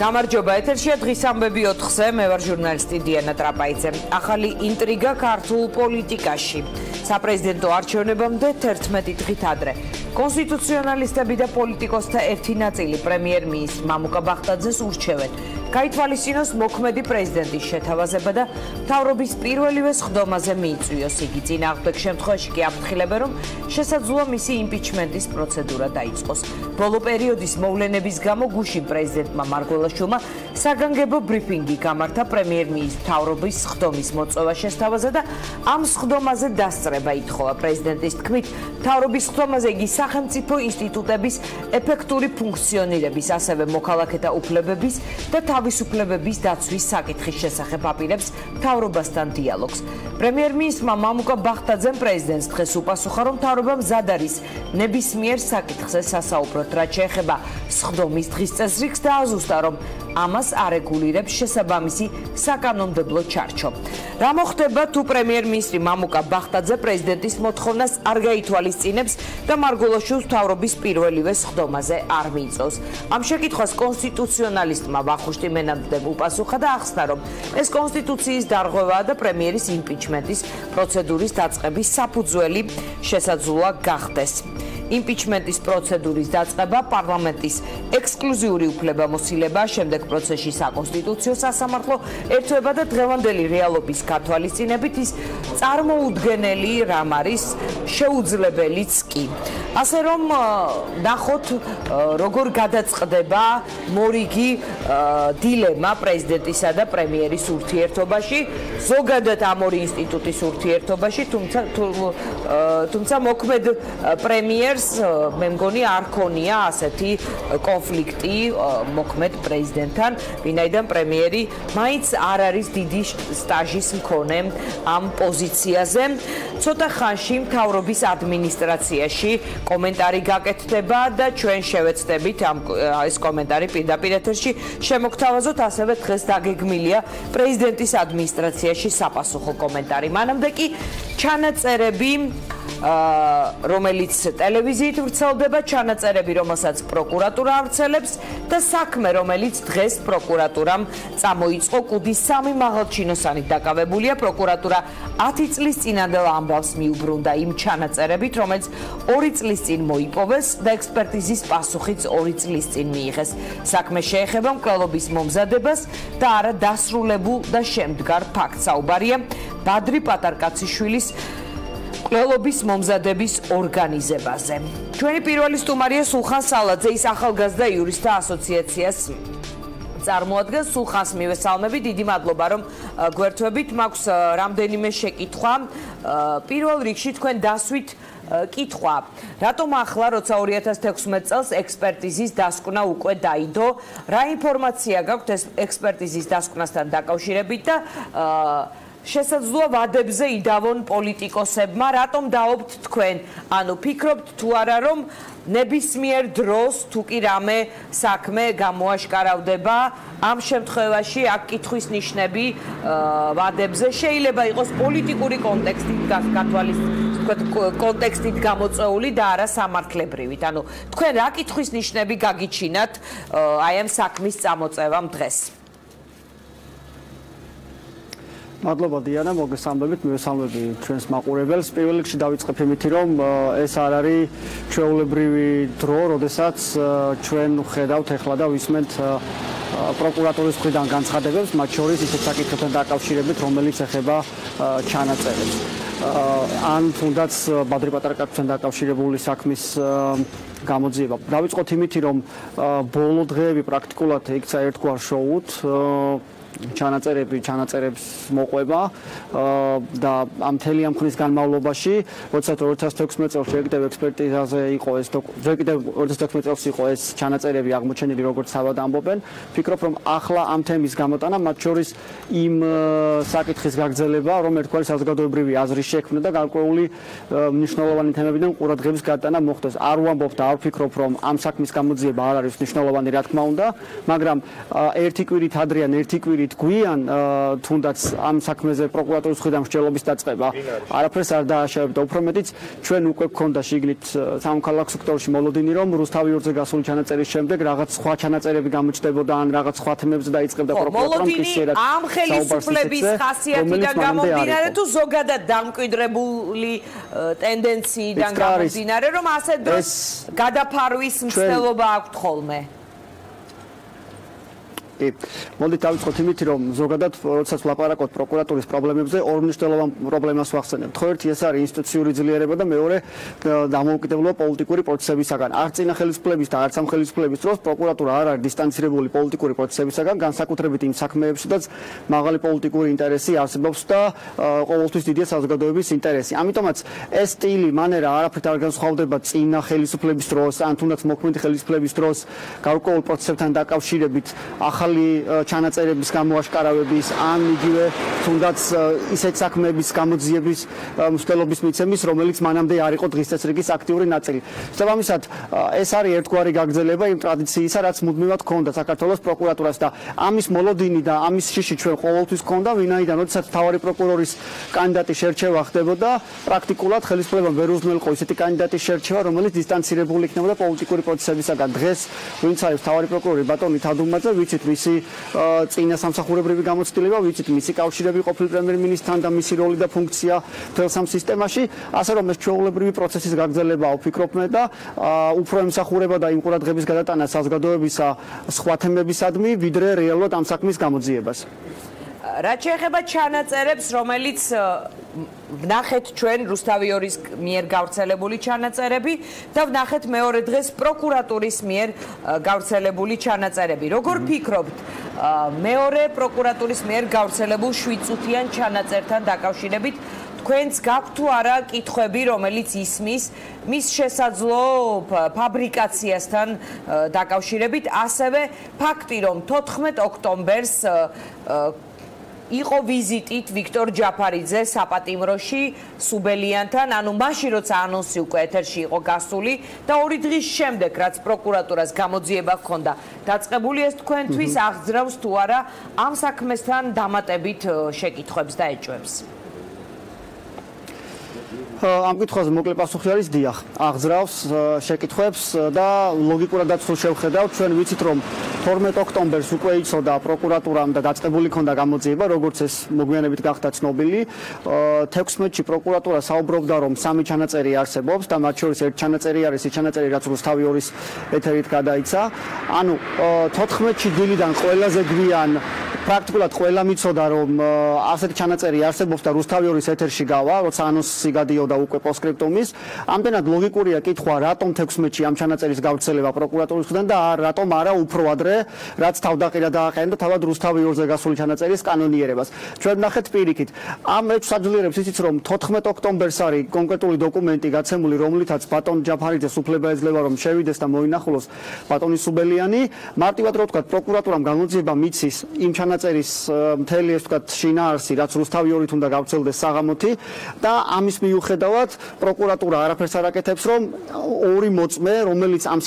გამარჯობა ეთერშია დღის ამბები 4-ზე მე ვარ ჟურნალისტი დიანა ტრაპაიძე. ახალი ინტრიგა ქართულ პოლიტიკაში. საპრეზიდენტო არჩევნებამდე 11 დღით ადრე. კონსტიტუციონალისტები და პოლიტიკოსთა ერთი ნაწილი პრემიერ-მინისტრ მამუკა ბახტაძეს ურჩევენ. გაითვალისწინოს მოქმედი პრეზიდენტის შეთავაზება და მთავრობის პირველივე სხდომაზე მიიწვიოს. იგი წინააღმდეგ შემთხვევაში კი აფრთხილებენ, რომ შესაძლოა მისი იმპიჩმენტის პროცედურა დაიწყოს. ბოლო პერიოდის მოვლენების გამო გუშინ პრეზიდენტმა მარგველაშვილმა საგანგებო ბრიფინგი გამართა პრემიერ-მინისტრ მთავრობის სხდომის მოწვევა შესთავაზა და ამ სხდომაზე დასწრება ითხოვა. პრეზიდენტის თქმით, მთავრობის სხდომაზე იგი სახელმწიფო ინსტიტუტების ეფექტური ფუნქციონირების, ასევე მოქალაქეთა უფლებების და თავისუფლებების დაცვის საკითხის შესახებ აპირებს მთავრობასთან დიალოგს. პრემიერ-მინისტრმა მამუკა ბახტაძემ პრეზიდენტს დღეს უპასუხა, რომ მთავრობა მზად არის ნებისმიერ საკითხზე სასაუბროდ, რაც შეეხება სხდომის დღის წესრიგს და აზუსტა, რომ ამას არეგულირებს შესაბამისი საკანონმდებლო ჩარჩო. რა მოხდება თუ პრემიერ-მინისტრი მამუკა ბახტაძე პრეზიდენტის მოთხოვნას არ გაითვალისწინებს და მარგველაშვილს მთავრობის პირველივე სხდომაზე არ მიიწვევს? ამ შეკითხვას კონსტიტუციონალისტმა ვახუშტი მენამდემ უპასუხა და ახსნა, რომ ეს კონსტიტუციის დარღვევაა და პრემიერის იმპიჩმენტის პროცედურის დაწყების საფუძველი შესაძლოა გახდეს. იმპიჩმენტის პროცედურის დაწყება პარლამენტის ექსკლუზიური უფლებამოსილება, შემდეგ პროცესში საკონსტიტუციო სასამართლო ერთვება და დღევანდელი რეალობის გათვალისწინებით ის წარმოუდგენელი რამ არის, შეუძლებელიც კი. ასე რომ ნახოთ როგორ გადაწყდება მორიგი დილემა პრეზიდენტისა და პრემიერის ურთიერთობაში, ზოგადად ამ ორი ინსტიტუტის ურთიერთობაში, თუმცა მოქმედ პრემიერს მე მგონი არ ქონია ასეთი კონფლიქტი მოქმედ პრეზიდენტთან, ვინაიდან პრემიერი მაინც არ არის დიდი სტაჟის მქონე ამ პოზიციაზე. ცოტა ხანში მთავრობის ადმინისტრაციაში კომენტარი გაკეთდება და ჩვენ შევეცდებით ეს კომენტარი პირდაპირ ეთერში შემოგთავაზოთ, ასევე დღეს დაგეგმილია პრეზიდენტის ადმინისტრაციაში საპასუხო კომენტარი. მანამდე კი ჩანაწერები რომელიც ტელევიზიით ვრცელდება, ჩანაწერები, რომელსაც პროკურატურა ავრცელებს და საქმე, რომელიც დღეს პროკურატურამ წამოიწყო, კუდის 3 მაღალჩინოსანი დაკავებულია. პროკურატურა 10 წლის წინანდელ ამბავს მიუბრუნდა იმ ჩანაწერებით, რომელიც 2 წლის წინ მოიპოვეს და ექსპერტიზის პასუხიც 2 წლის წინ მიიღეს. საქმე შეეხება მკვლელობის მომზადებას და არა დასრულებულ და შემდგარ ფაქტს. საუბარია ბადრი პატარკაციშვილის მკვლელობის მომზადების ორგანიზებაზე. ჩვენი პირველი სტუმარია სულხან სალაძე, ის ახალგაზრდა იურისტთა ასოციაციას წარმოადგენს. სულხანს მივესალმები, დიდი მადლობა რომ გვერთვებით. მაქვს რამდენიმე შეკითხვა. პირველ რიგში თქვენ დასვით კითხვა, რატომ ახლა, როცა 2016 წელს ექსპერტიზის დასკვნა უკვე დაიდო, რა ინფორმაცია გაქვთ ეს ექსპერტიზის დასკვნასთან დაკავშირებით და შესაძლოა ვადებზე იდავონ პოლიტიკოსებმა, რატომ დაობთ თქვენ? ანუ ფიქრობთ თუ არა, რომ ნებისმიერ დროს თუ კი რამე საქმე გამოაშკარავდება, ამ შემთხვევაში აქ კითხვის ნიშნები ვადებზე შეიძლება იყოს პოლიტიკური კონტექსტით გამოწვეული და არა სამართლებრივით. ანუ თქვენ რა კითხვის ნიშნები გაგიჩინათ აი ამ საქმის წამოწევამ დღეს? მადლობა დიანა, მოგესალმებით, მივესალმები ჩვენს მაყურებელს. პირველ რიგში დავიწყებ იმით, რომ ეს არ არის ჩვეულებრივი დრო, როდესაც ჩვენ ვხედავთ ახლა და ვისმენთ პროკურატურის მხრიდან განცხადებებს, მათ შორის ისეთ საკითხებთან დაკავშირებით, რომელიც ეხება ჩანაწერებს. ან თუნდაც ბადრი პატარკაცთან დაკავშირებული საქმის გამოძიება. დავიწყოთ იმით, რომ ბოლო დღეები პრაქტიკულად იქცა ერთგვარ შოუთ, ჩანაწერებს მოყვება და ამ მთელი ამ ხნის განმავლობაში, როდესაც 2016 წელს რეგიდევ ექსპერტიზაზე იყო ეს 2016 წელს იყო ეს ჩანაწერები აღმოჩენილი, როგორც თავად ამბობენ, ფიქრობ, რომ ახლა ამ თემის გამოტანა, მათ შორის იმ საკითხის გაგრძელება, რომ ერთგვარი საზოგადოებრივი აზრის შექმნა და გარკვეული მნიშვნელოვანი თემებიდან ყურადღების გატანა მოხდეს. არ ვამბობ და არ ვფიქრობ, რომ ამ საქმის გამოძიება არ არის მნიშვნელოვანი, რა თქმა უნდა, მაგრამ ერთი კვირით ადრე ან ერთი კვირით konkrეტულად გვიან თუნდაც ამ საქმეზე პროკურატურის მხრიდან მსჯელობის დაწყება არაფერს არ დააშავებდა, უფრო მეტიც ჩვენ უკვე გქონდა შიგნით სამოქალაქო სექტორში მოლოდინი, რომ რუსთავიორზე გასული ჩანაწერის შემდეგ რაღაც სხვა ჩანაწერები გამოჩნდებოდა ან რაღაც სხვა თემებზე დაიწყებდა პროკურატურამ კისერად. ამ ხელისუფლების ხასიათიდან გამომდინარე თუ ზოგადად დამკვიდრებული ტენდენციიდან გამომდინარე, რომ ასეთ დროს გადაფარვის მცდელობა აქვთ ხოლმე. მოდით დავიწყოთ იმით, რომ ზოგადად როდესაც ვლაპარაკობთ პროკურატურის პრობლემებზე, ორმნიშვნელოვან პრობლემას ვახსენებთ. ხო, ერთი ეს არის ინსტიტუციური ძლიერება და მეორე დამოუკიდებლობა პოლიტიკური პროცესებისაგან. არც წინა ხელისუფლების და არც ამ ხელისუფლების დროს პროკურატურა არ არის დისტანცირებული პოლიტიკური პროცესებისაგან, განსაკუთრებით იმ საქმეებში, სადაც მაღალი პოლიტიკური ინტერესი არსებობს და ყოველთვის დიდია საზოგადოების ინტერესი. ამიტომაც ეს სტილი, მანერა არაფრით არ განსხვავდება წინა ხელისუფლების დროს, ან თუნდაც მოქმედი ხელისუფლების დროს გარკვეულ პროცესებთან დაკავშირებით ახალი ჩანაწერების გამოაშკარავების ან იგივე თუნდაც ისეთ საქმეების გამოძიების მცდელობის მიცემის, რომელიც მანამდე არ იყო დღის წესრიგის აქტიური ნაწილი. შესაბამისად, ეს არის ერთგვარი გაგრძელება იმ ტრადიციისა, რაც მუდმივად ჰქონდა საქართველოს პროკურატურას და ამის მოლოდინი და ამის შიში ჩვენ ყოველთვის ჰქონდა, ვინაიდან როდესაც მთავარი პროკურორის კანდიდატის შერჩევა ხდებოდა, პრაქტიკულად ხელისუფლებამ ვერ უზრუნველყო ისეთი კანდიდატის შერჩევა, რომელიც დისტანცირებული იქნებოდა პოლიტიკური პროცესებისაგან. დღეს ვინც არის მთავარი პროკურორი ბატონი თადუმაძე, ვიცით მისი წინა სამსახურებრივი გამოცდილება, ვიცით მისი კავშირები ყოფილ პრემიერ-მინისტრთან და მისი როლი და ფუნქცია მთელ სამ სისტემაში, ასე რომ ეს ჩვეულებრივი პროცესის გაგრძელებაა, ვფიქრობ მე და უფრო ემსახურება და იმ ყურადღების გადატანა საზოგადოებისა სხვა თემებისადმი, ვიდრე რეალურად ამ საქმის გამოძიებას. რაც შეეხება ჩანაწერებს, რომელიც ვნახეთ ჩვენ რუსთავიორის მიერ გავრცელებული ჩანაწერები და ვნახეთ მეორე დღეს პროკურატურის მიერ გავრცელებული ჩანაწერები. როგორ ფიქრობთ, მეორე პროკურატურის მიერ გავრცელებულ 7 წუთიან ჩანაწერთან დაკავშირებით თქვენს გაქვთ თუ არა კითხვები, რომელიც ისმის მის შესაძლო ფაბრიკაციასთან დაკავშირებით, ასევე ფაქტი, რომ 14 ოქტომბერს იყო ვიზიტით ვიქტორ ჯაფარიძე საპატიმროში სუბელიანთან, ანუ მაშინ როცა ანონსი უკვე ეთერში იყო გასული და 2 დღის შემდეგ, რაც პროკურატურას გამოძიება ჰქონდა დაწყებული, ეს თქვენთვის აღძრავს თუ არა ამ საქმესთან დამატებით შეკითხვებს და ეჭვებს? ამ კითხვაზე მოკლე პასუხი არის დიახ, აღძრავს შეკითხვებს და ლოგიკურადაც თუ შევხედავთ, ჩვენ ვიცით რომ 12 ოქტომბერს უკვე იცოდა პროკურატურამ და დაწყებული ქონდა გამოძიება, როგორც ეს მოგვიანებით გახდა ცნობილი. 16-ში პროკურატურა საუბრობდა, რომ 3 ჩანაწერი არსებობს და მათ შორის ერთი ჩანაწერი არის ის ჩანაწერი, რაც რუსთავიორის ეთერით გადაიცა. ანუ 14-ში დილიდან ყველაზე გვიან პრაქტიკულად ყველა მიცოდა, რომ ასეთი ჩანაწერი არსებობს და რუსთავიორის ეთერში გავა, როცა ანონსი გადიოდა უკვე პოსტსკრიპტუმის. ამდენად ლოგიკურია კითხვა, რატომ 16-ში ამ ჩანაწერის გავრცელება პროკურატურის მხრიდან და რატომ არა უფრო ადრე, რაც თავდაყირა დააყენა თავად რუსთავიორზე გასული ჩანაწერის კანონიერებას. ჩვენ ვნახეთ პირიქით. ამ ეჭვს აძლიერებს ისიც, რომ 14 ოქტომბერს არის კონკრეტული დოკუმენტი გაცემული, რომლითაც ბატონ ჯაფარიძეს უფლება ეძლევა, რომ შევიდეს და მოინახულოს ბატონი სუბელიანი. მარტივად რო ვთქვათ, პროკურატურამ გამოძიება მიცის იმ ჩანაწერის მთელი ეს ვთქვათ შინაარსი, რაც რუსთავიორით უნდა გავრცელდეს საღამოთი და ამის მიუხედავად პროკურატურა არაფერს არ აკეთებს, რომ 2 მოწმე, რომელიც ამ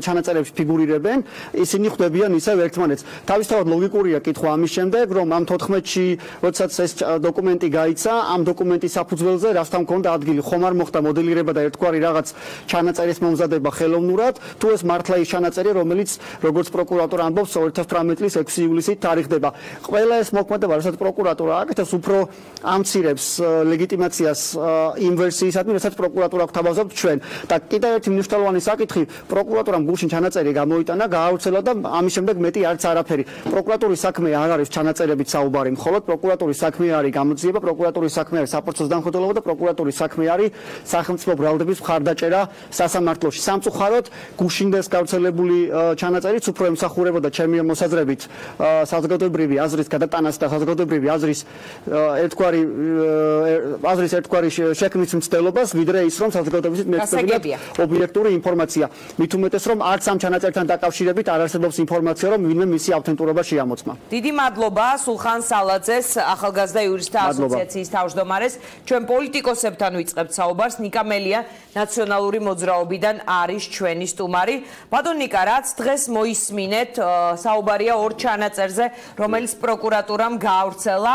ჩანაწერებში ფიგურირებენ, ისინი ხვდებიან ისევ ერთმანეთს. თავისთავად ლოგიკურია კითხვა ამის შემდეგ, რომ ამ 14-ში, როდესაც ეს დოკუმენტი გაიცა, ამ დოკუმენტის საფუძველზე რასთან მქონდა ადგილი, ხომ არ მოხდა მოდელირება და ერთგვარი რაღაც ჩანაწერის მომზადება ხელოვნურად, თუ ეს მართლა ის ჩანაწერი, რომელიც როგორც პროკურატურა ამბობს 2018 წლის 6 ივლისით თარიღდება. ყველა ეს მოქმედება, რასაც პროკურატურა აკეთებს, უფრო ამცირებს ლეგიტიმაციას იმ ვერსიისადმი, რასაც პროკურატურა გვთავაზობთ ჩვენ. და კიდევ ერთი მნიშვნელოვანი საკითხი, პროკურატურამ გუშინ ჩანაწერი გამოიტანა, გაავრცელა და ამის შემდეგ მეტი არც არაფერი. პროკურატურის საქმე არ არის ჩანაწერებით საუბარი, მხოლოდ პროკურატურის საქმე არის გამოძიება, პროკურატურის საქმე არის საპროცესო დამხმარებლობა და პროკურატურის საქმე არის სახელმწიფო ბრალდების მხარდაჭერა სასამართლოში. სამწუხაროდ, გუშინდეს გავრცელებული ჩანაწერიც უფრო ემსახურებოდა ჩემი მოსაზრებით საზოგადოებრივი აზრის გადატანას და საზოგადოებრივი აზრის ერთგვარი შექმნის მცდელობას, ვიდრე ის, რომ საზოგადოებისთვის მეცნიერულად ობიექტური ინფორმაცია. მით უმეტეს, რომ არც ამ ჩანაწერთან დაკავშირებით არ არსებობს ინფორმაცია, რომ ვინმე მისი ავთენტურობა შეამოწმა. დიდი მადლობა სულხან სალაძეს, ახალგაზრდა იურისტთა ასოციაციის თავმჯდომარეს. ჩვენ პოლიტიკოსებთან ვიწყებთ საუბარს. ნიკა მელია ნაციონალური მოძრაობიდან არის ჩვენი სტუმარი. ბატონ ნიკა, რაც დღეს მოისმინეთ, საუბარია 2 ჩანაწერზე, რომელიც პროკურატურამ გაავრცელა.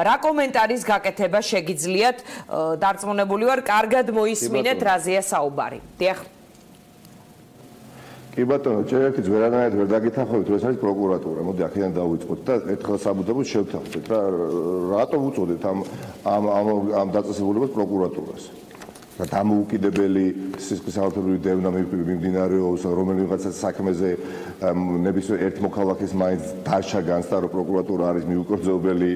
რა კომენტარის გაკეთება შეგიძლიათ? დარწმუნებული ვარ, კარგად მოისმინეთ, რაზეა საუბარი. დიახ. კი ბატონო, ჯერერთი ვერანაირად ვერ დაგეთანხმებით, რომ ეს არის პროკურატურა. მოდი აქედან დავიწყოთ და ერთხელ საბუთებოდ შევთანხმდეთ რა, რატომ უწოდეთ ამ დაწესებულებას პროკურატურას? და დამოუკიდებელი სისხლისმღერლობრივი დევნა მიმდინარეობს რომელიღაცა საქმეზე ნებისმიერ ერთ მოქალაქეს მაინც დარჩა განცდა რომ პროკურატურა არის მიუკრძალებელი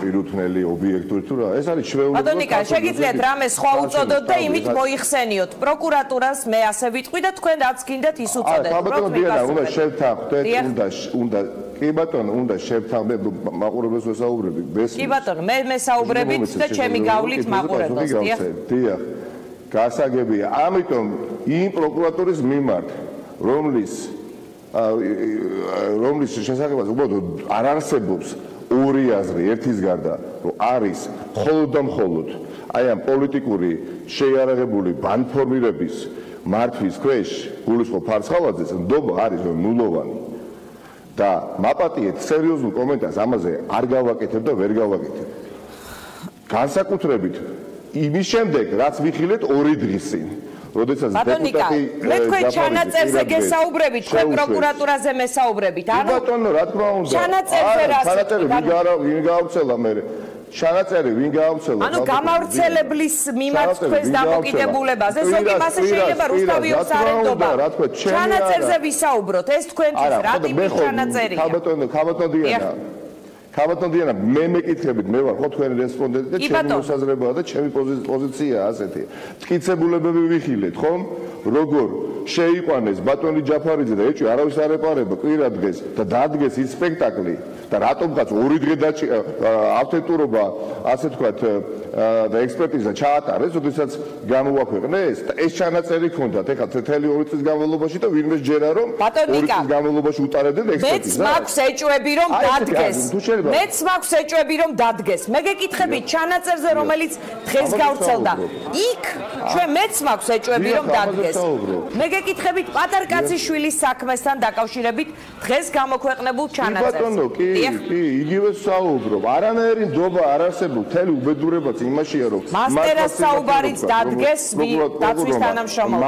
პირუთვნელი ობიექტური თუ რა ეს არის ჩვეულებრივი ბატონო ნიკა შეგიძლიათ რამე სხვა უწოდოთ და იმით მოიხსენიოთ პროკურატურას მე ასე ვიტყვი და თქვენ რაც გინდათ ის უწოდეთ ბატონო დიანა უნდა შევთანხმდეთ უნდა კი ბატონო უნდა შევთანხმდეთ მაყურებელს ვესაუბრები კი ბატონო მე საუბრებით და ჩემი გავლით მაყურებელს დიახ გასაგებია ამიტომ იმ პროკურატურის მიმართ რომლის შესაძლებლად უბრალოდ არ არსებობს ორი აზრი ერთის გარდა რომ არის მხოლოდ და მხოლოდ აი ამ პოლიტიკური შეიარაღებული ბანდფორმირების მართვის ქვეშ გულისხმობ ფარცხალაძეს ნდობა არის ნულოვანი და მაპატიეთ სერიოზულ კომენტარს ამაზე არ გავაკეთებ და ვერ გავაკეთებ განსაკუთრებით იმის შემდეგ რაც ვიხილეთ 2 დღის წინ როდესაც დეპუტატი მე თქვენ ჩანაწერზე გესაუბრებით თქვენ პროკურატურაზე მესაუბრებით არა ბატონო რა თქმა უნდა ჩანაწერი ვინ გაავრცელა მე ჩანაწერი ვინ გაავრცელა ანუ გამავრცელებლის მიმართ თქვენს დამოკიდებულებაზე ზოგი მასე შეიძლება რუსთავიოს არ ედობა ჩანაწერზე ვისაუბროთ ეს თქვენთვის რა ტიპის ჩანაწერია ხაბატონ დიანა მე მეკითხებით მე ვარ ხო თქვენი რესპონდენტი და ჩემი მოსაზრებაა და ჩემი პოზიციაა ასეთი მტკიცებულებები ვიხილეთ ხომ როგორ შეიყვანეს ბატონი ჯაფარიძე და ეჭვი არავის არ ეპარება კვირა დღეს და დადგეს ის სპექტაკლი და რატომღაც 2 დღე ავთენტურობა ასე ვთქვათ და ექსპერტიზა ჩაატარეს, როდესაც გამოაქვეყნეს და ეს ჩანაწერი ჰქონდათ ეხლა თითელი 2 წლის განმავლობაში და ვინმე ჯერა რომ 2 წლის განმავლობაში უტარებდნენ ექსპერტიზას. მეც მაქვს ეჭვები რომ დადგეს. მეც მაქვს ეჭვები რომ დადგეს. მე გეკითხებით ჩანაწერზე რომელიც დღეს გავრცელდა. იქ ჩვენ მეც მაქვს ეჭვები რომ დადგეს. მე გეკითხებით პატარკაციშვილის საქმესთან დაკავშირებით დღეს გამოქვეყნებულ ჩანაწერს. კი, იგივე საუბრობ. არანაირი ნდობა არ არსებობს, მთელი უბედურებაც იმაშია, რომ მასტერას საუბარიც დადგეს დაცვის თანამშრომელთან.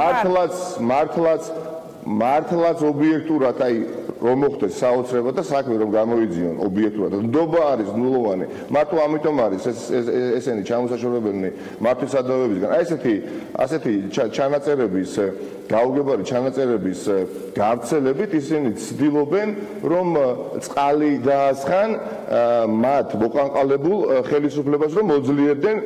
მართლაც ობიექტურად, აი, რომ მოხდეს საოცრება და საქმე რომ გამოიძიონ ობიექტურად. ნდობა არის ნულოვანი. მარტო ამიტომ არის ესენი ჩამოსაშორებელნი მართვის სადავებისგან. აი ასეთი ჩანაწერების გაუგებარი ჩანაწერების გავრცელებით ისინი ცდილობენ რომ წყალი დაასხან მათ მოყანყალებულ ხელისუფლებას რომ მოძლიერდნენ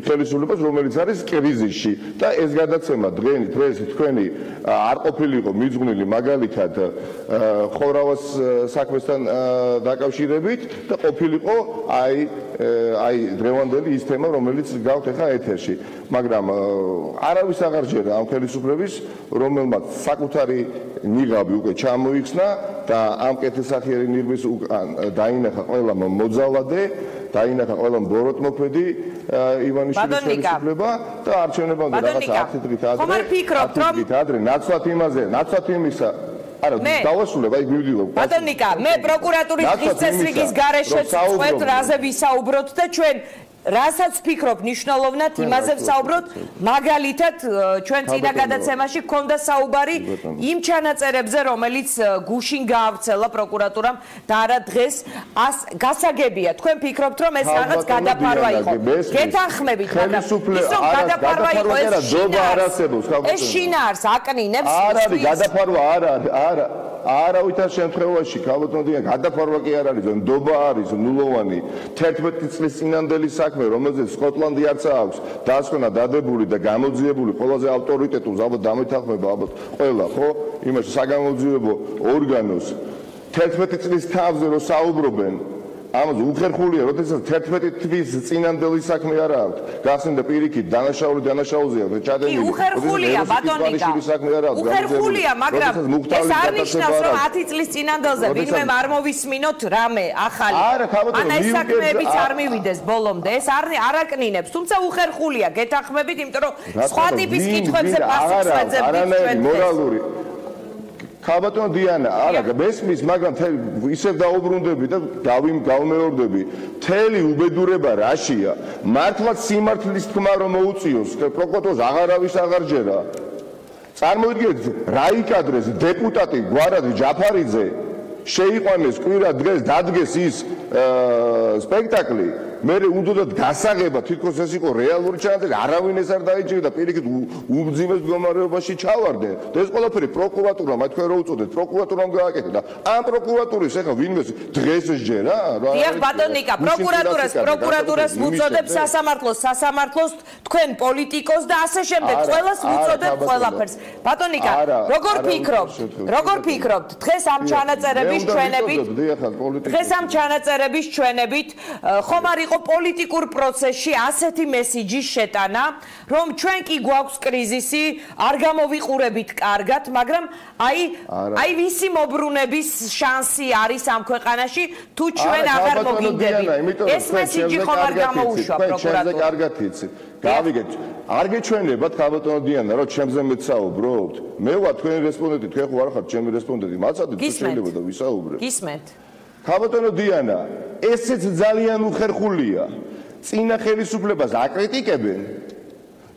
ხელისუფლებას რომელიც არის კრიზისში და ეს გადაცემა დღეს თქვენი არ ყოფილიყო მიძღვნილი მაგალითად ხორავას საქმესთან დაკავშირებით და ყოფილიყო აი დღევანდელი ის თემა რომელიც გავთ ახლა ეთერში მაგრამ არავის აღარ ჯერა ამ ხელისუფლების რომელმაც საკუთარი ნიღაბი უკვე ჩამოიხსნა და ამ კეთილსახიერი ნიღბის უკან დაინახა ყველა მოძალადე, დაინახა ყველა ბოროტმოქმედი ივანიშვილის ხელისუფლება და არჩევნებამდე რაღაცა 10 დღით ადრე ნაცვლად იმისა არა დავასრულებ აი მივიდივარ ბატონო ნიკა მე პროკურატურის დღის წესრიგის გარეშე წვეთ რაზე ვისაუბროთ და ჩვენ რასაც ვფიქრობ მნიშვნელოვნად იმაზე ვსაუბროთ მაგალითად ჩვენ წინა გადაცემაში გქონდა საუბარი იმ ჩანაწერებზე რომელიც გუშინ გაავრცელა პროკურატურამ და არა დღეს გასაგებია თქვენ ფიქრობთ რომ ეს რაღაც გადაფარვა იყო გეთანხმებით მაგრამ ის რომ გადაფარვა იყო ეს შინაარს აკნინებს არ არის გადაფარვა არა არავითარ შემთხვევაში ქალბატონია გადაფარვა კი არ არის ნდობა არის ნულოვანი 11 წლის წინანდელი საქმე რომელზეც სკოტლანდი არც აქვს დასკვნა დადებული და გამოძიებული ყველაზე ავტორიტეტულ ალბათ დამეთანხმება ალბათ ყველა ხო იმაში საგამოძიებო ორგანოს 11 წლის თავზე რომ საუბრობენ ამაზე უხერხულია როდესაც 11 თვის წინანდელი საქმე არ აქვს გახსენდა პირიქით დანაშაულზეა ჩადენილი უხერხულია ბატონიკა უხერხულია მაგრამ ეს არ ნიშნავს რომ 10 წლის წინანდელზე ვინმე არ მოვისმინოთ რამე ახალი ან ეს საქმეებიც არ მივიდეს ბოლომდე ეს არ აკნინებს თუმცა უხერხულია გეთანხმებით იმიტომ რომ სხვა ტიპის კითხვებზე პასუხს ვეძებთ ჩვენ მორალური ხალბატონო დიანა, არა, მესმის, მაგრამ ისევ დაუბრუნდები და გავმეორდები. მთელი უბედურება რაშია? მართლაც სიმართლის თქმა რომ მოუწიოს, პროკურორს აღარავის აღარ ჯერა. წარმოიდგინეთ, რა იკადრეს დეპუტატი გვარადი ჯაფარიძე შეიყვანეს კვირა დღეს დადგეს ის სპექტაკლი, მე უნდათ გასაღება თვითონ ეს იყო რეალური ჩანაწერი, არავინ ეს არ დაიჭირდა, პირიქით უბძიმეს მდგომარეობაში ჩავარდნენ. და ეს ყველაფერი პროკურატურამ, აი თქვენ რო უწოდეთ, პროკურატურამ გააკეთა. ამ პროკურატურის ახლა ვინმე დღეს ჯერა? დიახ, ბატონ ნიკა, პროკურატურას უწოდებს სასამართლოს, თქვენ პოლიტიკოს და ასე შემდეგ, ყველას უწოდებ ყველაფერს. ბატონ ნიკა, როგორ ფიქრობთ, დღეს ამ ჩანაწერების ჩვენებით ხომ არ იყო პოლიტიკურ პროცესში ასეთი მესიჯის შეტანა, რომ ჩვენ კი გვაქვს კრიზისი, არ გამოვიყურებით კარგად, მაგრამ აი ვისი მობრუნების შანსი არის ამ ქვეყანაში, თუ ჩვენ აღარ მოგინდებით. ეს მესიჯი ხომ არ გამოუშვა პროკურატურამ. კარგად იცით. გავიგეთ, არ გეჩვენებათ ხალბატონო დიანა, რომ ჩემზე მეცაუბრობთ. მე ვარ თქვენი რესპონდენტი, თქვენ ხო არ ხართ ჩემი რესპონდენტი, მაცადეთ თუ შეიძლება და ვისაუბრებ. გისმენთ. ხალბატონო დიანა, ესეც ძალიან უხერხულია. წინა ხელისუფლებას აკრიტიკებენ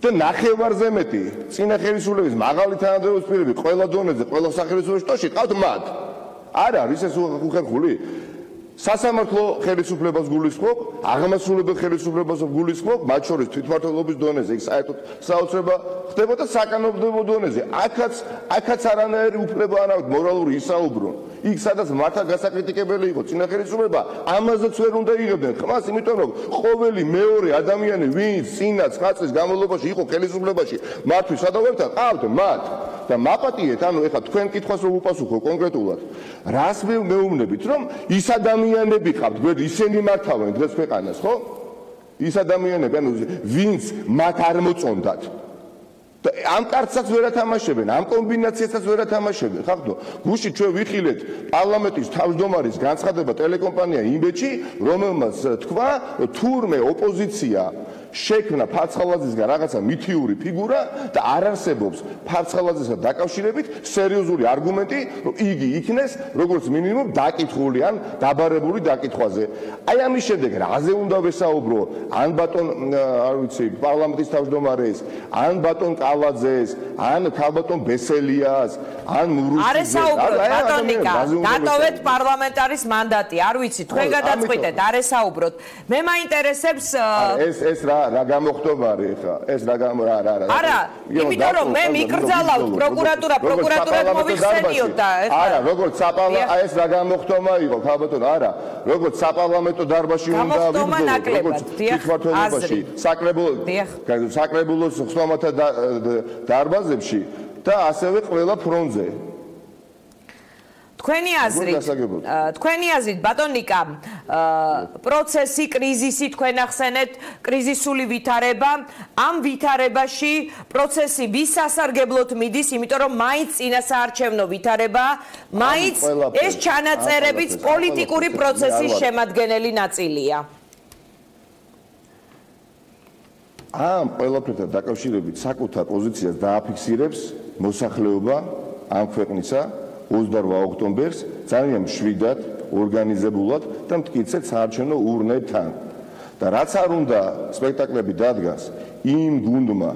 და ნახევარზე მეტი წინა ხელისუფლების მაღალი თანამდებობის პირები ყველა დონეზე, ყველა სახელმწიფო შტოში ყავთ მათ. არ არის ეს უხერხული? სასამართლო ხელისუფლებას გულისხმობ, აღმასრულებელ ხელისუფლებას გულისხმობ, მათ შორის თვითმმართველობის დონეზე, იქ საერთოდ საოცრება ხდებოდა საკანონმდებლო დონეზე. აქაც არანაირი უფლება არ აქვს მორალური ისაუბრონ. იქ სადაც მართლა გასაკრიტიკებელი იყო წინა ხელისუფლება, ამაზეც ვერ უნდა იღებდნენ ხმას, იმიტომ რომ ყოველი მეორე ადამიანი, ვინც წინა 9 წლის განმავლობაში იყო ხელისუფლებაში, მართვის სადავებთან ყავთ მათ. და მაპატიეთ, ანუ ეხლა თქვენ კითხვას რომ უპასუხო კონკრეტულად, რას მეუბნებით, რომ ის ადამიანები ყავთ, გვერდ ისინი მართავენ დღეს ქვეყანას, ხო? ის ადამიანები, ანუ ვინც მათ არ მოწონდათ. და ამ კარტსაც ვერ ათამაშებენ, ამ კომბინაციასაც ვერ ათამაშებენ, ხახდო. გუშინ ჩვენ ვიხილეთ პარლამენტის თავმჯდომარის განცხადება ტელეკომპანია იმბეთში, რომელმაც თქვა, თურმე ოპოზიცია შექმნა ფარცხალაძისგან რაღაცა მითიური ფიგურა და არ არსებობს ფარცხალაძესთან დაკავშირებით სერიოზული არგუმენტი, რომ იგი იქნეს როგორც მინიმუმ დაკითხული ან დაბარებული დაკითხვაზე. აი ამის შემდეგ რაზე უნდა ვესაუბრო? ან ბატონ, არ ვიცი, პარლამენტის თავმჯდომარეს, ან ბატონ კალაძეს, ან ქალბატონ ბესელიას, ან მურუსიძეს. არ ესაუბროთ, ბატონ ნიკა, დატოვეთ პარლამენტარის მანდატი, არ ვიცი, თქვენ გადაწყვიტეთ, არ ესაუბროთ. მე მაინტერესებს ეს რა გამოხდომა არის ხა? ეს რა არა, იმიტომ რომ მე მიკრძალავთ პროკურატურას მოვიხსენიოთ და არა, როგორც ეს რა გამოხდომა იყო, ხალბატონო, არა, როგორც საპარლამენტო დარბაზში უნდა ვიბრძოლოთ, როგორც თვითმმართველობაში, საკრებულოს ხსოვანათა დარბაზებში და ასევე ყველა ფრონტზე. თქვენი აზრით ბატონ ნიკა, პროცესი, კრიზისი თქვენ ახსენეთ, კრიზისული ვითარება, ამ ვითარებაში პროცესი ვის სასარგებლოდ მიდის, იმიტომ რომ მაინც წინასაარჩევნო ვითარებაა, მაინც ეს ჩანაწერებიც პოლიტიკური პროცესის შემადგენელი ნაწილია. ამ ყველაფერთან დაკავშირებით საკუთარ პოზიციას დააფიქსირებს მოსახლეობა ამ ქვეყნისა 28 ოქტომბერს ძალიან მშვიდად, ორგანიზებულად და მტკიცედ საარჩევნო ურნებთან. და რაც არ უნდა სპექტაკლები დადგას იმ გუნდმა,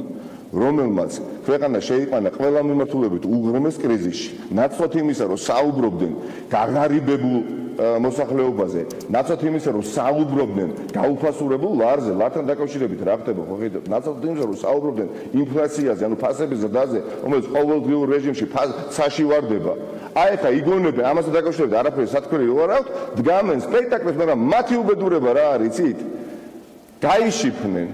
რომელმაც ქვეყანა შეიყვანა ყველა მიმართულებით უღრმეს კრიზისში, ნაცვლად იმისა, რომ საუბრობდნენ გაღარიბებულ მოსახლეობაზე, ნაცვლად იმისა, რომ საუბრობდნენ გაუფასურებულ ლარზე, ლართან დაკავშირებით რა ხდება, ხო ხედავთ, ნაცვლად იმისა, რომ საუბრობდნენ ინფლაციაზე, ანუ ფასების ზრდაზე, რომელიც ყოველდღიურ რეჟიმში ცაში ვარდება. აი ხა იგონებენ ამასთან დაკავშირებით არაფერი სათქმელი არ აქვს, დგამენ სპექტაკლებს, მაგრამ მათი უბედურება რა არის, იცით? გაიშიფნენ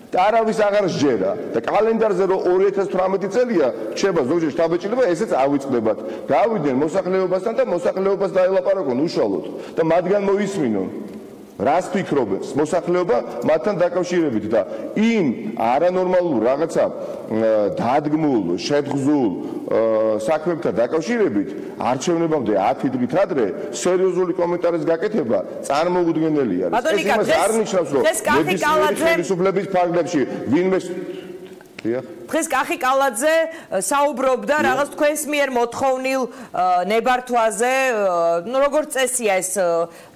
და არავის აღარ სჯერა და კალენდარზე რომ 2018 წელია რჩება ზოგჯერ შთაბეჭდილება, ესეც ავიწყდებათ. გავიდნენ მოსახლეობასთან და მოსახლეობას დაელაპარაკონ უშუალოდ და მათგან მოისმინონ რას ფიქრობს მოსახლეობა მათთან დაკავშირებით და იმ არანორმალურ რაღაცა დადგმულ, შეთხზულ საქმებთან დაკავშირებით არჩევნებამდე 10 დღით ადრე სერიოზული კომენტარის გაკეთება წარმოუდგენელი არის. ბატონიკა, ეს იმას არ ნიშნავს, რომ ნებისმიერი ხელისუფლების ფარგლებში ვინმე დღეს კახი კალაძე საუბრობდა რაღაც თქვენს მიერ მოთხოვნილ ნებართვაზე, როგორც წესია ეს,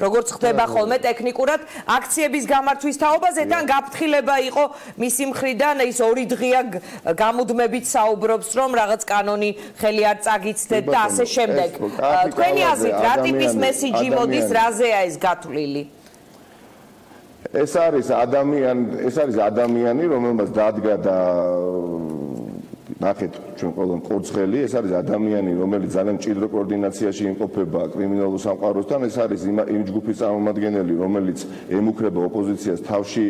როგორც ხდება ხოლმე ტექნიკურად, აქციების გამართვის თაობაზე, თან გაფრთხილება იყო მისი მხრიდან, ის 2 დღეა გამუდმებით საუბრობს, რომ რაღაც კანონი ხელი არ წაგიცდეთ და ასე შემდეგ. თქვენი აზრით, რა ტიპის მესიჯი მოდის, რაზეა ეს გათვლილი? ეს არის ადამიანი, რომელმაც დადგა და ნახეთ ჩვენ ყველამ ყურცხელი, ეს არის ადამიანი, რომელიც ძალიან მჭიდრო კოორდინაციაში იმყოფება კრიმინალურ სამყაროსთან, ეს არის იმ ჯგუფის წარმომადგენელი, რომელიც ემუქრება ოპოზიციას თავში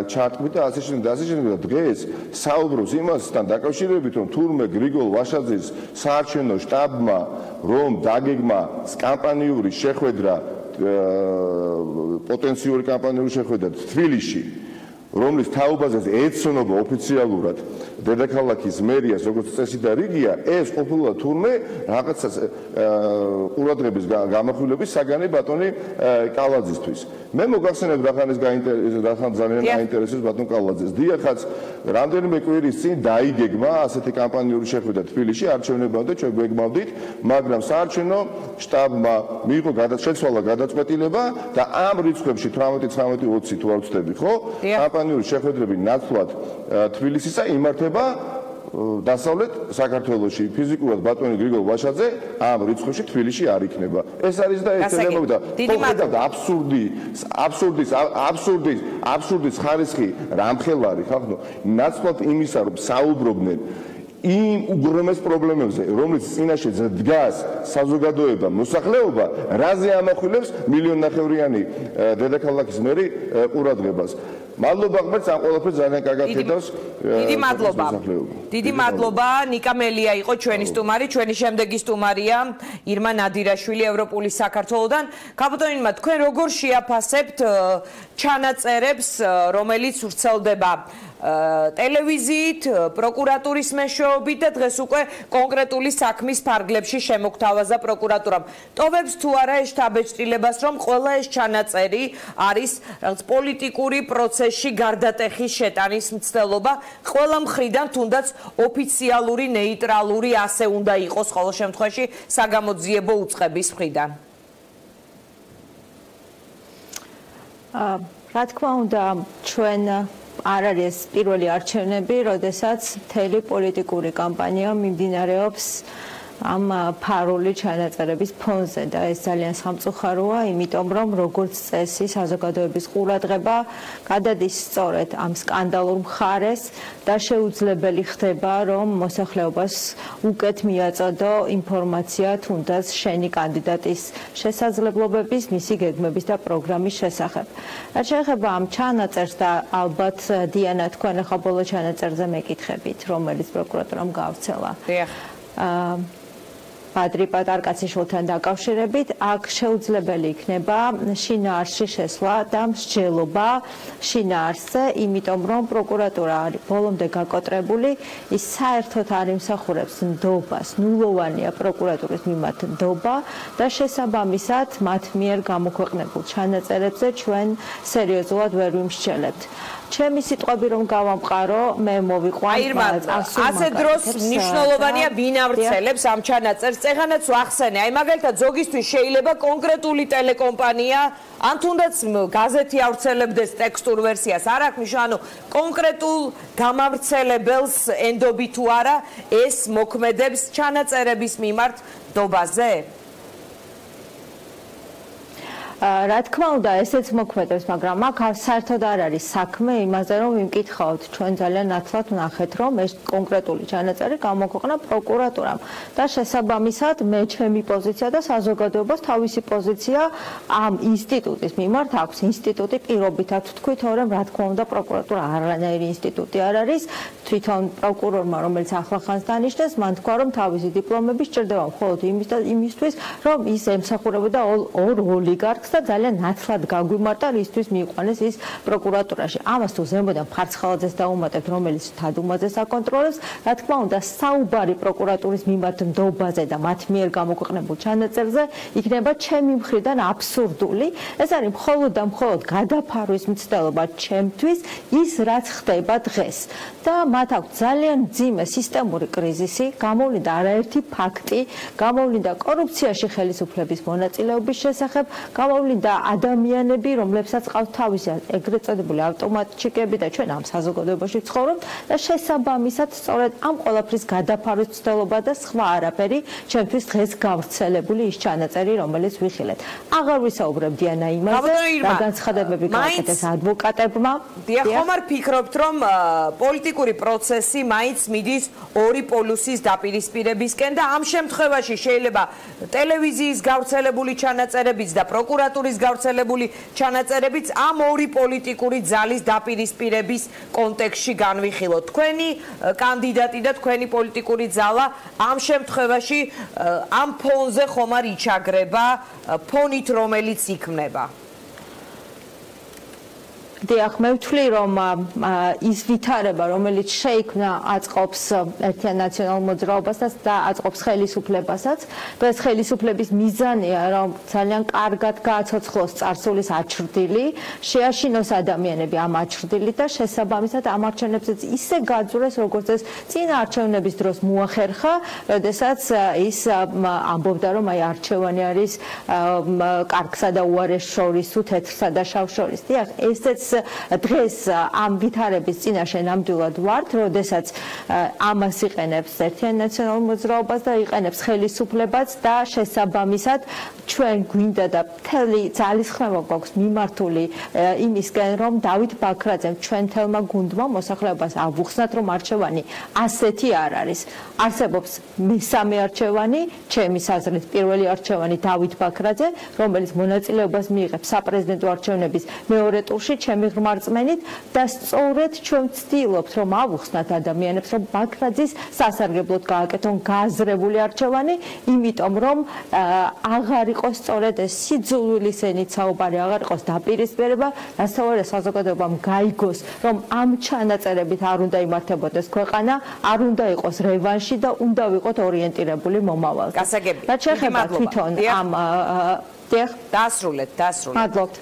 ჩარტყვით და ასე შემდეგ. დღეს საუბრობს იმასთან დაკავშირებით, რომ თურმე გრიგოლ ვაშაძის საარჩევნო შტაბმა რომ დაგეგმა კამპანიური შეხვედრა პოტენციური კამპანიური შეხვედრა თბილისში, რომლის თაობაზე ეცნობა ოფიციალურად დედაქალაქის მერიას როგორც წესი და რიგია, ეს ყოფილა თურმე რაღაცა ყურადღების გამახვილების საგანი ბატონი კალაძისთვის. მე მოგახსენებ რახან ძალიან აინტერესებს ბატონ კალაძეს. დიახაც რამდენიმე კვირის წინ დაიგეგმა ასეთი კამპანიური შეხვედრა თბილისში არჩევნებამდე ჩვენ გვეგმავდით, მაგრამ საარჩევნო შტაბმა მიიღო შეცვალა გადაწყვეტილება და ამ რიცხვებში 18-19-20 თუ არ ვცდები, ხო? კამპანიური შეხვედრები ნაცვლად თბილისისა იმართება დასავლეთ საქართველოში. ფიზიკურად ბატონი გრიგოლ ვაშაძე ამ რიცხვებში თბილისში არ იქნება. ეს არის და ეს ელემენტი და აბსურდის ხარისხი რამხელარი ხახნო ნაცვლად იმისა რომ საუბრობდნენ იმ უგრემეს პრობლემებზე, რომელიც წინაშე დგას საზოგადოება, მოსახლეობა, რაზე ამახვილებს მილიონნახევრიანი დედაქალაქის მერი ყურადღებას. მადლობა ღმერთს ამ ყველაფერს ძალიან კარგად ხედავს. დიდი მადლობა. ნიკა მელია იყო ჩვენი სტუმარი, ჩვენი შემდეგი სტუმარია ირმა ნადირაშვილი ევროპული საქართველოდან. გაბატონინმა, თქვენ როგორ შეაფასებთ ჩანაწერებს, რომელიც ვრცელდება ტელევიზიით, პროკურატურის მეშვეობით და დღეს უკვე კონკრეტული საქმის ფარგლებში შემოგთავაზა პროკურატურამ. ტოვებს თუ არა ეს შთაბეჭდილებას, რომ ყველა ეს ჩანაწერი არის რაღაც პოლიტიკური პროცესში გარდატეხის შეტანის მცდელობა, ყველა მხრიდან თუნდაც ოფიციალური, ნეიტრალური ასე უნდა იყოს ყოველ შემთხვევაში საგამოძიებო უწყების მხრიდან. რა თქმა უნდა, ჩვენ არ არის პირველი არჩევნები, როდესაც მთელი პოლიტიკური კამპანია მიმდინარეობს ამ ფარული ჩანაწერების ფონზე და ეს ძალიან სამწუხაროა, იმიტომ რომ როგორც წესი საზოგადოების ყურადღება გადადის სწორედ ამ სკანდალურ მხარეს და შეუძლებელი ხდება, რომ მოსახლეობას უკეთ მიაწოდო ინფორმაცია თუნდაც შენი კანდიდატის შესაძლებლობების, მისი გეგმების და პროგრამის შესახებ. რაც შეეხება ამ ჩანაწერს და ალბათ დიანა თქვენ ახლა ბოლო ჩანაწერზე მეკითხებით, რომელიც პროკურატურამ გავრცელა. პატრი პატარკაციშვილთან დაკავშირებით, აქ შეუძლებელი იქნება შინაარსში შესვლა და მსჯელობა შინაარსზე, იმიტომ რომ პროკურატურა არის ბოლომდე გაკოტრებული, ის საერთოდ არ იმსახურებს ნდობას, ნულოვანია პროკურატურის მიმართ ნდობა და შესაბამისად მათ მიერ გამოქვეყნებულ ჩანაწერებზე ჩვენ სერიოზულად ვერ ვიმსჯელებთ. ჩემი სიტყვები რომ გავამყარო, მე მოვიყვან ასე დროს მნიშვნელოვანია ვინ ავრცელებს ამ ჩანაწერს. წეღანაც ვახსენე, აი მაგალითად ზოგისთვის შეიძლება კონკრეტული ტელეკომპანია ან თუნდაც გაზეთი ავრცელებდეს ტექსტურ ვერსიას, არ აქვს მნიშვნელობა, ანუ კონკრეტულ გამავრცელებელს ენდობი თუ არა ეს მოქმედებს ჩანაწერების მიმართ ნდობაზე? რა თქმა უნდა, ესეც მოქმედებს, მაგრამ აქ საერთოდ არ არის საქმე იმაზე, რომ ვიმკითხავთ, ჩვენ ძალიან ნათლად ვნახეთ, რომ ეს კონკრეტული ჩანაწერი გამოქვეყნა პროკურატურამ და შესაბამისად მე ჩემი პოზიცია და საზოგადოებას თავისი პოზიცია ამ ინსტიტუტის მიმართ აქვს. ინსტიტუტი პირობითად ვთქვით, რომ რა თქმა უნდა პროკურატურა არანაირი ინსტიტუტი არ არის. თვითონ პროკურორმა, რომელიც ახლახანს დანიშნეს, მან თქვა, რომ თავისი დიპლომები სჭირდება მხოლოდ იმისთვის, რომ ის ემსახურებოდა ორ ოლიგარქს და ძალიან ნათლად გაგვიმართა რისთვის მიიყვანეს ის პროკურატურაში. ამას თუ ზემოდან ფარცხალაძეს დაუმატებთ, რომელიც თადუმაძეს აკონტროლებს, რა თქმა უნდა, საუბარი პროკურატურის მიმართ ნდობაზე და მათ მიერ გამოქვეყნებულ ჩანაწერზე იქნება ჩემი მხრიდან აბსურდული. ეს არის მხოლოდ და მხოლოდ გადაფარვის მცდელობა ჩემთვის ის, რაც ხდება დღეს. და მათ აქვს ძალიან მძიმე სისტემური კრიზისი, გამოვლინდა არაერთი ფაქტი, გამოვლინდა კორუფციაში ხელისუფლების მონაწილეობის შესახებ, გამოვლინდა ადამიანები, რომლებსაც ყავს თავისი ეგრეთ წოდებული ავტომატჩიკები და ჩვენ ამ საზოგადოებაში ცხოვრობთ და შესაბამისად სწორედ ამ ყველაფრის გადაფარვის ცდელობა და სხვა არაფერი ჩვენთვის დღეს გავრცელებული ის ჩანაწერი, რომელიც ვიხილეთ. აღარ ვისაუბრებ დიანა იმაზე, რა განცხადებები გააკეთეს ადვოკატებმა. ხომ არ ფიქრობთ, რომ პოლიტიკური პროცესი მაინც მიდის ორი პოლუსის დაპირისპირებისკენ და ამ შემთხვევაში შეიძლება ტელევიზიის გავრცელებული ჩანაწერებიც და პროკურატურის გავრცელებული ჩანაწერებიც ამ ორი პოლიტიკური ძალის დაპირისპირების კონტექსტში განვიხილოთ. თქვენი კანდიდატი და თქვენი პოლიტიკური ძალა ამ შემთხვევაში ამ ფონზე ხომ არ იჩაგრება ფონით, რომელიც იქმნება? დიახ, მე ვთვლი, რომ ის ვითარება, რომელიც შეიქმნა აწყობს ერთიან ნაციონალურ მოძრაობასაც და აწყობს ხელისუფლებასაც და ეს ხელისუფლების მიზანია, რომ ძალიან კარგად გააცოცხლოს წარსულის აჩრდილი, შეაშინოს ადამიანები ამ აჩრდილით და შესაბამისად ამ არჩევნებსაც ისე გაძვრეს, როგორც ეს წინა არჩევნების დროს მოახერხა, როდესაც ის ამბობდა, რომ აი არჩევანი არის კარგსა და უარეს შორის, თუ თეთრსა და შავ შორის. დიახ, ესეც დღეს ამ ვითარების წინაშე ნამდვილად ვართ, როდესაც ამას იყენებს ერთიან ნაციონალურ მოძრაობას და იყენებს ხელისუფლებას და შესაბამისად ჩვენ გვინდა და მთელი ძალისხმევა გვაქვს მიმართული იმისკენ, რომ დავით ბაქრაძემ ჩვენ თელმა გუნდმა მოსახლეობას ავუხსნათ, რომ არჩევანი ასეთი არ არის. არსებობს მესამე არჩევანი, ჩემი აზრით პირველი არჩევანი დავით ბაქრაძე, რომელიც მონაწილეობას მიიღებს საპრეზიდენტო არჩევნების მეორე ტურში, ჩემი ღრმარწმენით და სწორედ ჩვენ ვცდილობთ, რომ ავუხსნათ ადამიანებს, რომ ბაქრაძის სასარგებლოდ გააკეთონ გააზრებული არჩევანი, იმიტომ რომ აღარ იყოს სწორედ ეს სიძულვილისენით საუბარი, აღარ იყოს დაპირისპირება, რასაც საზოგადოებამ გაიგოს, რომ ამ ჩანაწერებით არ უნდა იმართებოდეს ქვეყანა, არ უნდა იყოს რევანში და უნდა ვიყოთ ორიენტირებული მომავალზე. გასაგები. რაც შეეხება თვითონ ამ დასრულეთ. მადლობთ.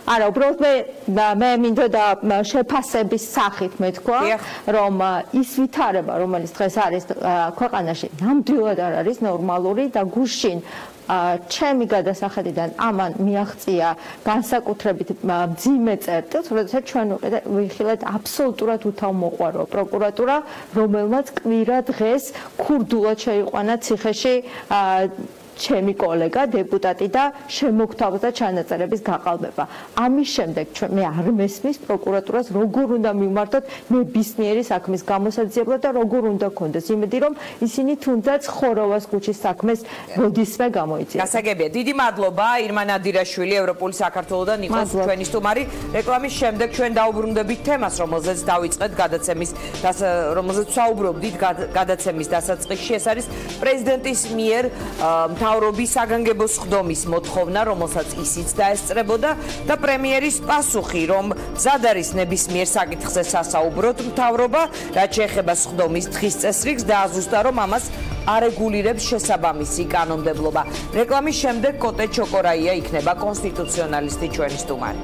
არა, უბრალოდ მე მინდოდა შეფასების სახით მეთქვა, რომ ის ვითარება, რომელიც დღეს არის ქვეყანაში, ნამდვილად არ არის ნორმალური და გუშინ ჩემი გადასახედიდან ამან მიაღწია განსაკუთრებით მძიმე წერტილს, როდესაც ჩვენ ვიხილეთ აბსოლუტურად უთავმოყვარო პროკურატურა, რომელმაც კვირა დღეს ქურდულად შეიყვანა ციხეში ჩემი კოლეგა დეპუტატი და შემოგთავაზა ჩანაწერების გაყალბება. ამის შემდეგ მე არ მესმის პროკურატურას როგორ უნდა მივმართოთ ნებისმიერი საქმის გამოსაძიებლად და როგორ უნდა გქონდეს იმედი, რომ ისინი თუნდაც ხოროვას ქუჩის საქმეს როდისმე გამოიწვიეს. გასაგებია. დიდი მადლობა ირმა ნადირაშვილი, ევროპული საქართველოდან იყოს ჩვენი სტუმარი. რეკლამის შემდეგ ჩვენ დაუბრუნდებით თემას, რომელზეც დავიწყეთ გადაცემის, რომელზეც საუბრობდით გადაცემის დასაწყისში. ეს არის პრეზიდენტის მიერ მთავრობის საგანგებო სხდომის მოთხოვნა, რომელსაც ისიც დაესწრებოდა და პრემიერის პასუხი, რომ მზად არის ნებისმიერ საკითხზე სასაუბროთ მთავრობა, რაც შეეხება სხდომის დღის წესრიგს და აზუსტა, რომ ამას არეგულირებს შესაბამისი კანონმდებლობა. რეკლამის შემდეგ კოტე ჩოკორაია იქნება კონსტიტუციონალისტი ჩვენი სტუმარი.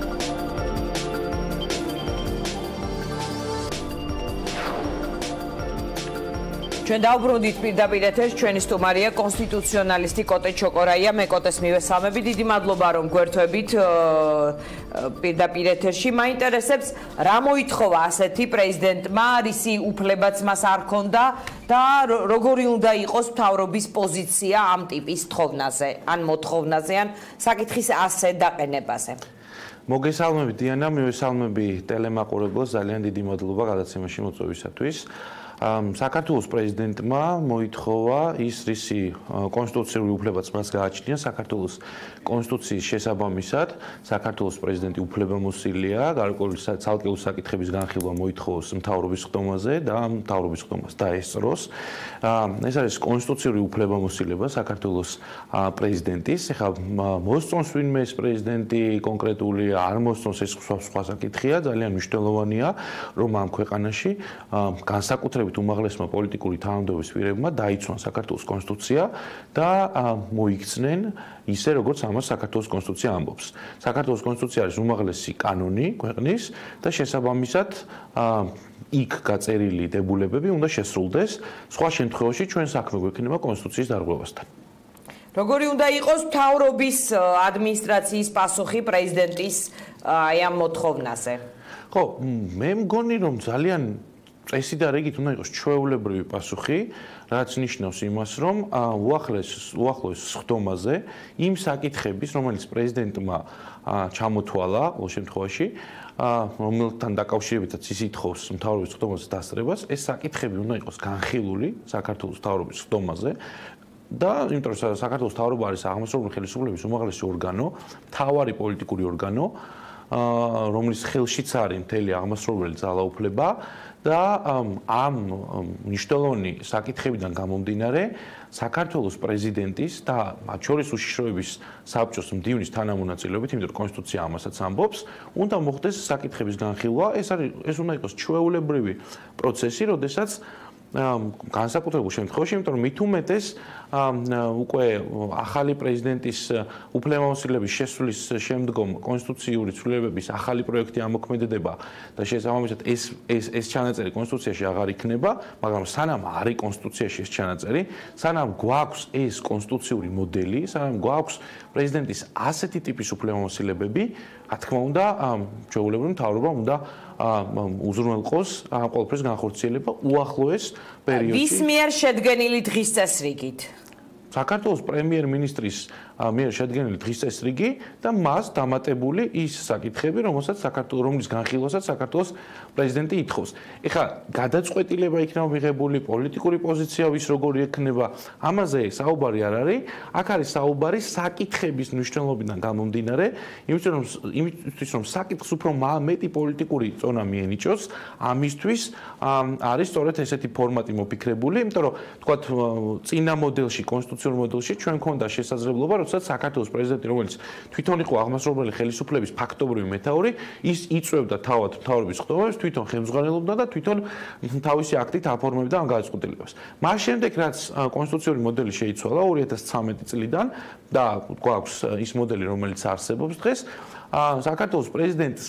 ჩვენ დავბრუნდით პირდაპირ ეთერში, ჩვენი სტუმარია კონსტიტუციონალისტი კოტე ჩოკორაია. მე კოტეს მივესალმები, დიდი მადლობა რომ გვერთვებით პირდაპირ ეთერში. მაინტერესებს რა მოითხოვა ასეთი პრეზიდენტმა, რისი უფლებაც მას არ ჰქონდა და როგორი უნდა იყოს მთავრობის პოზიცია ამ ტიპის თხოვნაზე, ან მოთხოვნაზე, ან საკითხის ასე დაყენებაზე. მოგესალმებით დიანა, მივესალმები ტელემაყურებლებს, ძალიან დიდი მადლობა გადაცემაში მოწვევისათვის. საქართველოს პრეზიდენტმა მოითხოვა ის, რისი კონსტიტუციური უფლებაც მას გააჩნია საქართველოს კონსტიტუციის შესაბამისად. საქართველოს პრეზიდენტი უფლებამოსილია, გარკვეული ცალკეული საკითხების განხილვა მოითხოვოს მთავრობის ხდომაზე და მთავრობის ხდომას დაესწროს. ეს არის კონსტიტუციური უფლებამოსილება საქართველოს პრეზიდენტის. ეხლა მოსწონს ვინმე ეს პრეზიდენტი კონკრეტული, არ მოსწონს, ეს სხვა საკითხია, ძალიან მნიშვნელოვანია, რომ ამ ქვეყანაში განსაკუთრებით განსაკუთრებით უმაღლესმა პოლიტიკური თანამდებობის პირებმა დაიცვან საქართველოს კონსტიტუცია და მოიქცნენ ისე, როგორც ამას საქართველოს კონსტიტუცია ამბობს. საქართველოს კონსტიტუცია არის უმაღლესი კანონი ქვეყნის და შესაბამისად იქ გაწერილი დებულებები უნდა შესრულდეს. სხვა შემთხვევაში ჩვენ საქმე გვექნება კონსტიტუციის დარღვევასთან. როგორი უნდა იყოს მთავრობის ადმინისტრაციის პასუხი პრეზიდენტის აი ამ მოთხოვნაზე? ხო, მე მგონი რომ ძალიან წესი და რიგით უნდა იყოს ჩვეულებრივი პასუხი, რაც ნიშნავს იმას, რომ უახლოეს სხდომაზე იმ საკითხების, რომელიც პრეზიდენტმა ჩამოთვალა ყოველ შემთხვევაში, რომელთან დაკავშირებითაც ის ითხოვს მთავრობის სხდომაზე დასწრებას, ეს საკითხები უნდა იყოს განხილული საქართველოს მთავრობის სხდომაზე. და იმიტომ რომ საქართველოს მთავრობა არის აღმასრულებელი ხელისუფლების უმაღლესი ორგანო, მთავარი პოლიტიკური ორგანო, რომლის ხელშიც არის მთელი აღმასრულებელი ძალაუფლება და ამ მნიშვნელოვანი საკითხებიდან გამომდინარე საქართველოს პრეზიდენტის და მათ შორის უშიშროების საბჭოს მდივნის თანამონაწილეობით, იმიტომ რომ კონსტიტუცია ამასაც ამბობს, უნდა მოხდეს საკითხების განხილვა. ეს უნდა იყოს ჩვეულებრივი პროცესი, როდესაც განსაკუთრებულ შემთხვევაში, იმიტომ რომ მით უმეტეს უკვე ახალი პრეზიდენტის უფლებამოსილების შესრულის შემდგომ კონსტიტუციური ცვლილებების ახალი პროექტი ამოქმედება და შესაბამისად ეს ჩანაწერი კონსტიტუციაში აღარ იქნება, მაგრამ სანამ არის კონსტიტუციაში ეს ჩანაწერი, სანამ გვაქვს ეს კონსტიტუციური მოდელი, სანამ გვაქვს პრეზიდენტის ასეთი ტიპის უფლებამოსილებები, რა თქმა უნდა, ჩვეულებრივ მთავრობამ უნდა უზრუნველყოს ყველაფრის განხორციელება უახლოეს პერიოდში. ვის მიერ შედგენილი დღის წესრიგით? საქართველოს პრემიერ-მინისტრის მიერ შედგენილი დღის წესრიგი და მას დამატებული ის საკითხები, რომლის განხილვასაც საქართველოს პრეზიდენტი ითხოვს. ეხლა გადაწყვეტილება იქნება მიღებული, პოლიტიკური პოზიცია ვის როგორი ექნება, ამაზე საუბარი არ არის. აქ არის საუბარი საკითხების მნიშვნელობიდან გამომდინარე, იმისთვის რომ საკითხს უფრო მეტი პოლიტიკური წონა მიენიჭოს, ამისთვის არის სწორედ ესეთი ფორმატი მოფიქრებული, იმიტომ რომ თქვათ წინა მოდელში, კონსტიტუციურ მოდელში ჩვენ გვქონდა შესაძლებლობა, როდესაც საქართველოს პრეზიდენტი, რომელიც თვითონ იყო აღმასრულებელი ხელისუფლების ფაქტობრივი მეთაური, ის იწვევდა თავად მთავრობის სხდომებს, თვითონ ხელმძღვანელობდა და თვითონ თავისი აქტით აფორმებდა ამ გადაწყვეტილებებს. მას შემდეგ, რაც კონსტიტუციური მოდელი შეიცვალა 2013 წლიდან და გვაქვს ის მოდელი, რომელიც არსებობს დღეს, საქართველოს პრეზიდენტს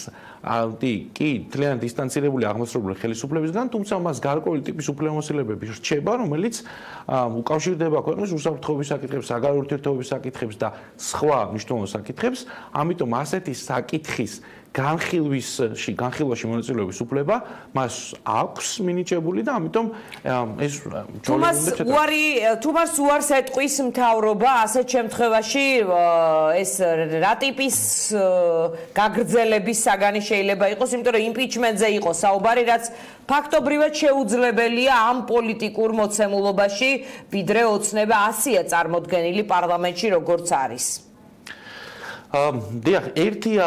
კი ძალიან დისტანცირებული აღმასრულებელი ხელისუფლებისგან, თუმცა მას გარკვეული ტიპის უფლებამოსილებები რჩება, რომელიც უკავშირდება ქვეყნის უსაფრთხოების საკითხებს, საგარეო ურთიერთობების საკითხებს და სხვა მნიშვნელოვან საკითხებს. ამიტომ ასეთი საკითხის განხილვაში მონაწილეობის უფლება მას აქვს მინიჭებული და ამიტომ ეს თუ მას უარს ეტყვის მთავრობა ასეთ შემთხვევაში ეს რა ტიპის გაგრძელების საგანი შეიძლება იყოს, იმიტომ რომ იმპიჩმენტზე იყო საუბარი, რაც ფაქტობრივად შეუძლებელია ამ პოლიტიკურ მოცემულობაში, ვიდრე ოცნება 100-ია წარმოდგენილი პარლამენტში როგორც არის. დიახ, ერთია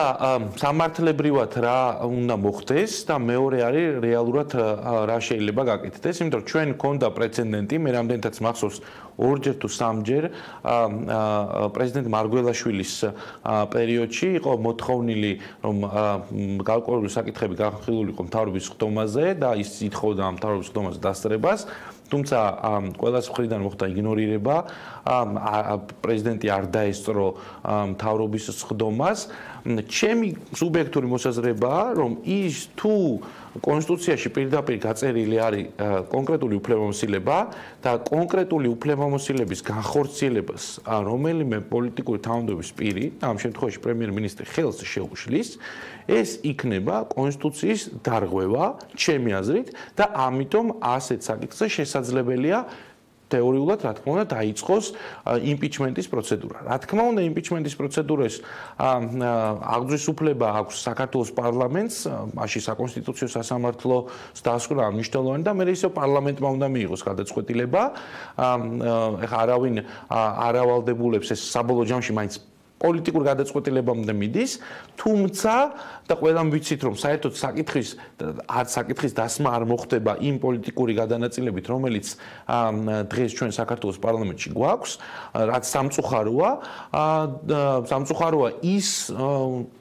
სამართლებრივად რა უნდა მოხდეს და მეორე არის რეალურად რა შეიძლება გაკეთდეს, იმიტომ რომ ჩვენ გვქონდა პრეცედენტი, მე რამდენადაც მახსოვს ორჯერ თუ სამჯერ პრეზიდენტ მარგველაშვილის პერიოდში იყო მოთხოვნილი, რომ გარკვეული საკითხები განხილულიყო მთავრობის სხდომაზე და ის ითხოვდა მთავრობის სხდომაზე დასწრებას. თუმცა ყველას მხრიდან მოხდა იგნორირება, პრეზიდენტი არ დაესწრო მთავრობის სხდომას. ჩემი სუბიექტური მოსაზრებაა, რომ ის თუ კონსტიტუციაში პირდაპირ გაწერილი არის კონკრეტული უფლებამოსილება და კონკრეტული უფლებამოსილების განხორციელებას რომელიმე პოლიტიკური თანამდებობის პირი, ამ შემთხვევაში პრემიერ-მინისტრი ხელს შეუშლის, ეს იქნება კონსტიტუციის დარღვევა, ჩემი აზრით, და ამიტომ ასეთ საკითხზე შესაძლებელია თეორიულად, რა თქმა უნდა, დაიწყოს იმპიჩმენტის პროცედურა. რა თქმა უნდა, იმპიჩმენტის პროცედურას აღძრის უფლება აქვს საქართველოს პარლამენტს, მაშინ საკონსტიტუციო სასამართლოს დასკვნა მნიშვნელოვანი და მე ისევ პარლამენტმა უნდა მიიღოს გადაწყვეტილება. ეხლა არავინ არ ავალდებულებს ეს საბოლოო ჯამში მაინც პოლიტიკურ გადაწყვეტილებამდე მიდის, თუმცა და ყველამ ვიცით, რომ საერთოდ საკითხის დასმა არ მოხდება იმ პოლიტიკური გადანაწილებით, რომელიც დღეს ჩვენ საქართველოს პარლამენტში გვაქვს, რაც სამწუხაროა ის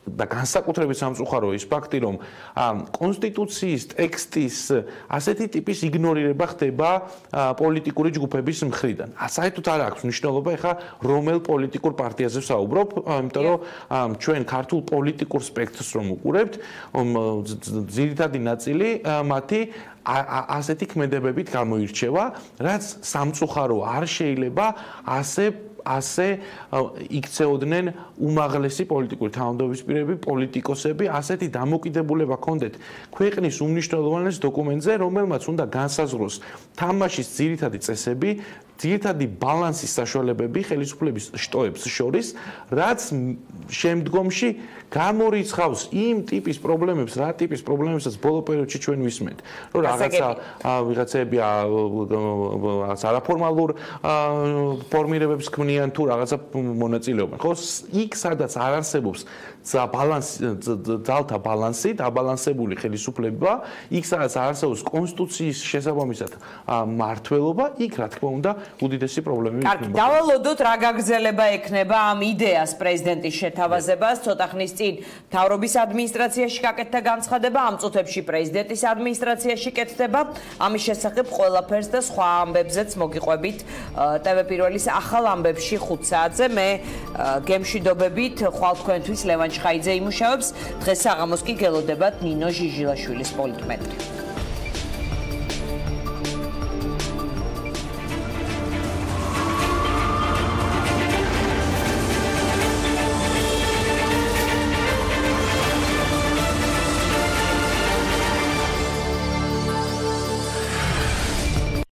და განსაკუთრებით სამწუხაროა ის ფაქტი, რომ კონსტიტუციის ტექსტის ასეთი ტიპის იგნორირება ხდება პოლიტიკური ჯგუფების მხრიდან. საერთოდ არ აქვს მნიშვნელობა ეხა რომელ პოლიტიკურ პარტიაზე ვსაუბრობ, იმიტომ რომ ჩვენ ქართულ პოლიტიკურ სპექტრს რომ უყურებთ, ძირითადი ნაწილი მათი ასეთი ქმედებებით გამოირჩევა, რაც სამწუხარო არ შეიძლება ასე იქცეოდნენ უმაღლესი პოლიტიკური თავმჯდომარეები, პოლიტიკოსები, ასეთი დამოკიდებულება ჰქონდეთ ქვეყნის უმნიშვნელოვანეს დოკუმენტზე, რომელმაც უნდა განსაზღვროს თამაშის ძირითადი წესები, ძირითადი ბალანსის საშუალებები ხელისუფლების შტოებს შორის, რაც შემდგომში გამორიცხავს იმ ტიპის პრობლემებს, რა ტიპის პრობლემებსაც ბოლო პერიოდში ჩვენ ვისმენთ. რომ ვიღაცები არაფორმალურ ფორმირებებს ქმნიან თუ რაღაცა მონაწილეობენ. ხო, იქ სადაც არ არსებობს ძალთა ბალანსი, დაბალანსებული ხელისუფლება, იქ სადაც არ არსებობს კონსტიტუციის შესაბამისად მმართველობა, იქ რა თქმა უნდა უდიდესი პრობლემები იქნება. კარგი, დავალოდოთ რა გაგრძელება ექნება ამ იდეას პრეზიდენტის შეთავაზებას, ცოტა ხნის წინ მთავრობის ადმინისტრაციაში გაკეთდა განცხადება, ამ წუთებში პრეზიდენტის ადმინისტრაციაში კეთდება. ამის შესახებ ყველაფერს და სხვა ამბებზეც მოგიყვებით TV Pirvelis ახალ ამბებში 5 საათზე. მე გემშვიდობებით ხვალ თქვენთვის ლევან ჩხაიძე იმუშავებს. დღეს საღამოს კი გელოდებათ ნინო ჟიჟილაშვილის პოლიტმეტრი.